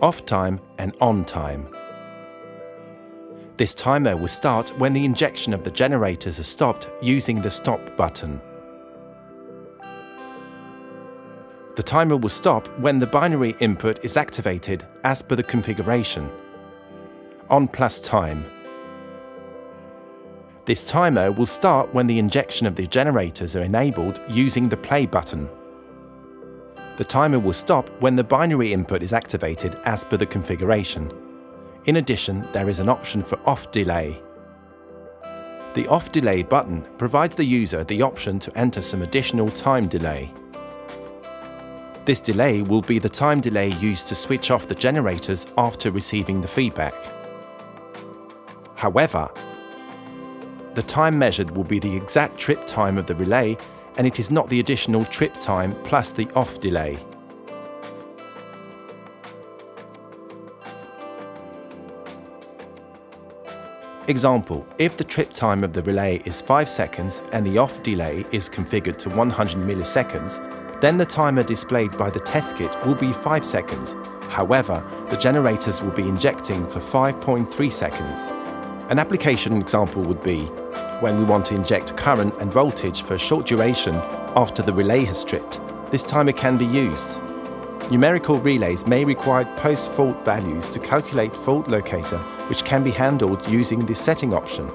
OFF time and ON time. This timer will start when the injection of the generators is stopped using the stop button. The timer will stop when the binary input is activated as per the configuration. ON+Time. This timer will start when the injection of the generators are enabled using the play button. The timer will stop when the binary input is activated as per the configuration. In addition, there is an option for off delay. The off delay button provides the user the option to enter some additional time delay. This delay will be the time delay used to switch off the generators after receiving the feedback. However, the time measured will be the exact trip time of the relay, and it is not the additional trip time plus the off delay. Example, if the trip time of the relay is 5 seconds and the off delay is configured to 100 milliseconds, then the timer displayed by the test kit will be 5 seconds. However, the generators will be injecting for 5.3 seconds. An application example would be when we want to inject current and voltage for a short duration after the relay has tripped. This timer can be used. Numerical relays may require post-fault values to calculate fault locator, which can be handled using this setting option.